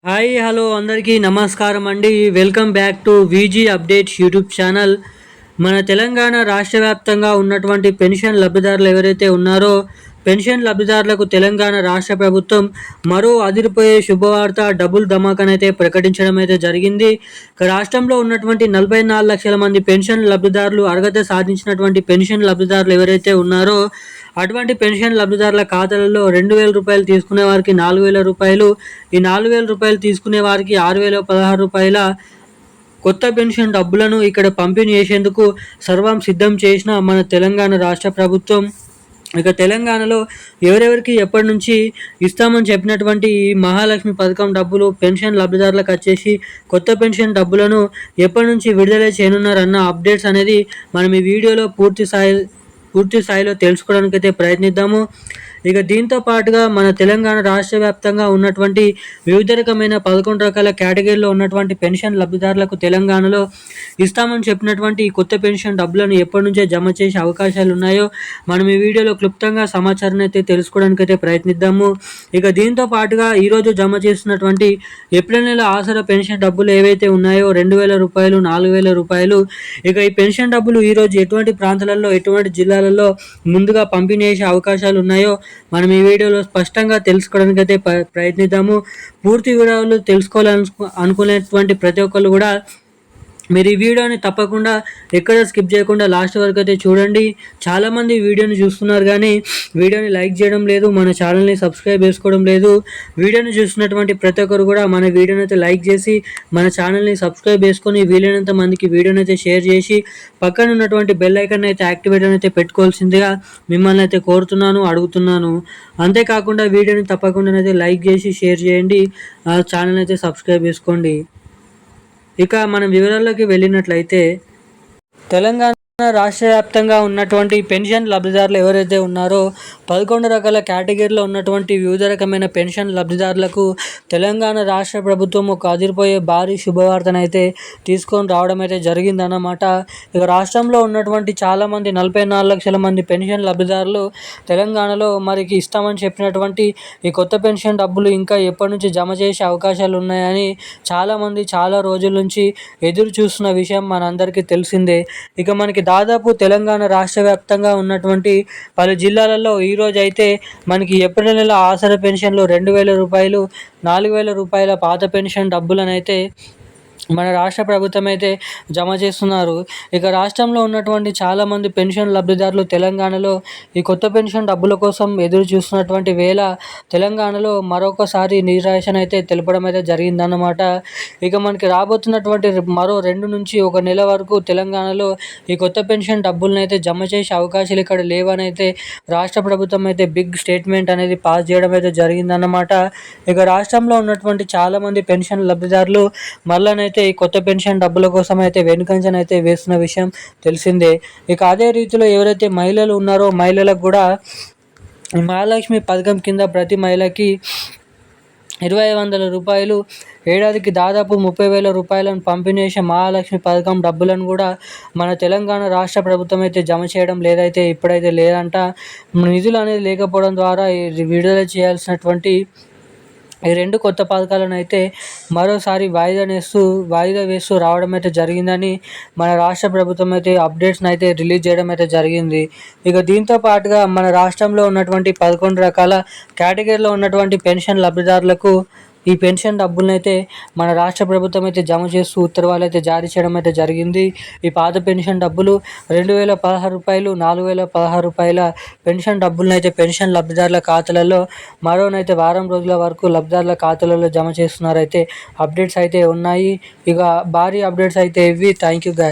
Hi hello అందరికీ నమస్కారం అండి. Welcome back to VG updates YouTube channel. మన తెలంగాణ రాష్ట్ర వ్యాప్తంగా ఉన్నటువంటి పెన్షన్ లబ్ధిదారులు ఎవరైతే ఉన్నారో పెన్షన్ లబ్ధిదారులకు తెలంగాణ రాష్ట్ర ప్రభుత్వం మరో అదిరిపోయే శుభవార్త డబుల్ ధమాకానైతే ప్రకటించడం అయితే జరిగింది. రాష్ట్రంలో ఉన్నటువంటి 44 లక్షల మంది పెన్షన్ లబ్ధిదారులు అర్హత సాధించినటువంటి పెన్షన్ లబ్ధిదారులు ఎవరైతే ఉన్నారో అటువంటి పెన్షన్ లబ్ధిదారుల ఖాతాలలో 2,000 రూపాయలు తీసుకునే వారికి 4,000 రూపాయలు, ఈ 4,000 రూపాయలు తీసుకునే వారికి 6,016 రూపాయల కొత్త పెన్షన్ డబ్బులను ఇక్కడ పంపిణీ చేసేందుకు సర్వం సిద్ధం చేసిన మన తెలంగాణ రాష్ట్ర ప్రభుత్వం. ఇక తెలంగాణలో ఎవరెవరికి ఎప్పటి నుంచి ఇస్తామని చెప్పినటువంటి ఈ మహాలక్ష్మి పథకం డబ్బులు పెన్షన్ లబ్ధిదారులకు వచ్చేసి కొత్త పెన్షన్ డబ్బులను ఎప్పటి నుంచి విడుదల చేయనున్నారన్న అప్డేట్స్ అనేది మనం ఈ వీడియోలో పూర్తి స్థాయిలో తెలుసుకోవడానికి అయితే ప్రయత్నిద్దాము. ఇక దీంతో పాటుగా మన తెలంగాణ రాష్ట్ర వ్యాప్తంగా ఉన్నటువంటి వివిధ రకమైన 11 రకాల కేటగిరీలో ఉన్నటువంటి పెన్షన్ లబ్ధిదారులకు తెలంగాణలో ఇస్తామని చెప్పినటువంటి కొత్త పెన్షన్ డబ్బులను ఎప్పటి నుంచే జమ చేసే అవకాశాలు ఉన్నాయో మనం ఈ వీడియోలో క్లుప్తంగా సమాచారాన్ని అయితే తెలుసుకోవడానికి అయితే ప్రయత్నిద్దాము. ఇక దీంతో పాటుగా ఈరోజు జమ చేస్తున్నటువంటి ఏప్రిల్ నెల ఆసరా పెన్షన్ డబ్బులు ఏవైతే ఉన్నాయో 2,000 రూపాయలు, 4,000 రూపాయలు. ఇక ఈ పెన్షన్ డబ్బులు ఈరోజు ఎటువంటి ప్రాంతాలలో ఎటువంటి జిల్లాలలో ముందుగా పంపిణీ చేసే అవకాశాలు ఉన్నాయో మనం ఈ వీడియోలో స్పష్టంగా తెలుసుకోవడానికి అయితే ప్రయత్నిద్దాము. పూర్తి వివరాలు అనుకునేటువంటి ప్రతి ఒక్కరు కూడా మీరు ఈ వీడియోని తప్పకుండా ఎక్కడ స్కిప్ చేయకుండా లాస్ట్ వరకు అయితే చూడండి. చాలామంది వీడియోని చూస్తున్నారు కానీ వీడియోని లైక్ చేయడం లేదు, మన ఛానల్ని సబ్స్క్రైబ్ చేసుకోవడం లేదు. వీడియోని చూస్తున్నటువంటి ప్రతి ఒక్కరు కూడా మన వీడియోని అయితే లైక్ చేసి మన ఛానల్ని సబ్స్క్రైబ్ చేసుకొని వీలైనంత మందికి వీడియోని అయితే షేర్ చేసి పక్కన ఉన్నటువంటి బెల్ ఐకాన్ అయితే యాక్టివేట్ అయితే పెట్టుకోవాల్సిందిగా మిమ్మల్ని అయితే కోరుతున్నాను, అడుగుతున్నాను. అంతేకాకుండా వీడియోని తప్పకుండా అయితే లైక్ చేసి షేర్ చేయండి, ఛానల్ అయితే సబ్స్క్రైబ్ చేసుకోండి. ఇక మనం వివరాల్లోకి వెళ్ళినట్లయితే తెలంగాణ రాష్ట్ర వ్యాప్తంగా ఉన్నటువంటి పెన్షన్ లబ్ధిదారులు ఎవరైతే ఉన్నారో 11 రకాల కేటగిరీలో ఉన్నటువంటి వివిధ రకమైన పెన్షన్ లబ్ధిదారులకు తెలంగాణ రాష్ట్ర ప్రభుత్వం ఒక అదిరిపోయే భారీ శుభవార్తనైతే తీసుకొని రావడం అయితే జరిగిందన్నమాట. ఇక రాష్ట్రంలో ఉన్నటువంటి చాలామంది 44 లక్షల మంది పెన్షన్ లబ్ధిదారులు తెలంగాణలో మరికి ఇస్తామని చెప్పినటువంటి ఈ కొత్త పెన్షన్ డబ్బులు ఇంకా ఎప్పటి నుంచి జమ చేసే అవకాశాలు ఉన్నాయని చాలామంది చాలా రోజుల నుంచి ఎదురు చూస్తున్న విషయం మనందరికీ తెలిసిందే. ఇక మనకి దాదాపు తెలంగాణ రాష్ట్ర వ్యాప్తంగా ఉన్నటువంటి పలు జిల్లాలలో ఈరోజు అయితే మనకి ఏప్రిల్ నెల ఆసరా పెన్షన్లు 2,000 రూపాయలు, 4,000 రూపాయల పాత పెన్షన్ డబ్బులనైతే మన రాష్ట్ర ప్రభుత్వం అయితే జమ చేస్తున్నారు. ఇక రాష్ట్రంలో ఉన్నటువంటి చాలామంది పెన్షన్ లబ్ధిదారులు తెలంగాణలో ఈ కొత్త పెన్షన్ డబ్బుల కోసం ఎదురు చూస్తున్నటువంటి వేళ తెలంగాణలో మరొకసారి నిరాశన అయితే తెలపడం అయితే జరిగిందన్నమాట. ఇక మనకి రాబోతున్నటువంటి మరో 2 నుంచి 1 నెల వరకు తెలంగాణలో ఈ కొత్త పెన్షన్ డబ్బులను అయితే జమ చేసే అవకాశాలు ఇక్కడ లేవని అయితే రాష్ట్ర ప్రభుత్వం అయితే బిగ్ స్టేట్మెంట్ అనేది పాస్ చేయడం అయితే జరిగిందన్నమాట. ఇక రాష్ట్రంలో ఉన్నటువంటి చాలామంది పెన్షన్ లబ్ధిదారులు మళ్ళనైతే ఈ కొత్త పెన్షన్ డబ్బుల కోసం అయితే వెనుకంజనైతే వేస్తున్న విషయం తెలిసిందే. ఇక అదే రీతిలో ఎవరైతే మహిళలు ఉన్నారో మహిళలకు కూడా మహాలక్ష్మి పథకం కింద ప్రతి మహిళకి 2,500 రూపాయలు, ఏడాదికి దాదాపు 30,000 రూపాయలను పంపిణీ చేసే మహాలక్ష్మి పథకం డబ్బులను కూడా మన తెలంగాణ రాష్ట్ర ప్రభుత్వం అయితే జమ చేయడం లేదైతే ఇప్పుడైతే లేదంట. నిధులు అనేది లేకపోవడం ద్వారా విడుదల చేయాల్సినటువంటి ఈ 2 కొత్త పథకాలను అయితే మరోసారి వాయిదా వేస్తూ రావడం అయితే జరిగిందని మన రాష్ట్ర ప్రభుత్వం అయితే అప్డేట్స్ని అయితే రిలీజ్ చేయడం అయితే జరిగింది. ఇక దీంతో పాటుగా మన రాష్ట్రంలో ఉన్నటువంటి 11 రకాల కేటగిరీలో ఉన్నటువంటి పెన్షన్ లబ్ధిదారులకు ఈ పెన్షన్ డబ్బులను అయితే మన రాష్ట్ర ప్రభుత్వం అయితే జమ చేస్తూ ఉత్తర్వులు అయితే జారీ చేయడం అయితే జరిగింది. ఈ పాత పెన్షన్ డబ్బులు 2,016 రూపాయలు, 4,016 రూపాయల పెన్షన్ డబ్బులను అయితే పెన్షన్ లబ్ధిదారుల ఖాతాలలో మరోనైతే వారం రోజుల వరకు లబ్ధిదారుల ఖాతాలలో జమ చేస్తున్నారైతే అప్డేట్స్ అయితే ఉన్నాయి. ఇక భారీ అప్డేట్స్ అయితే ఇవి. Thank you guys.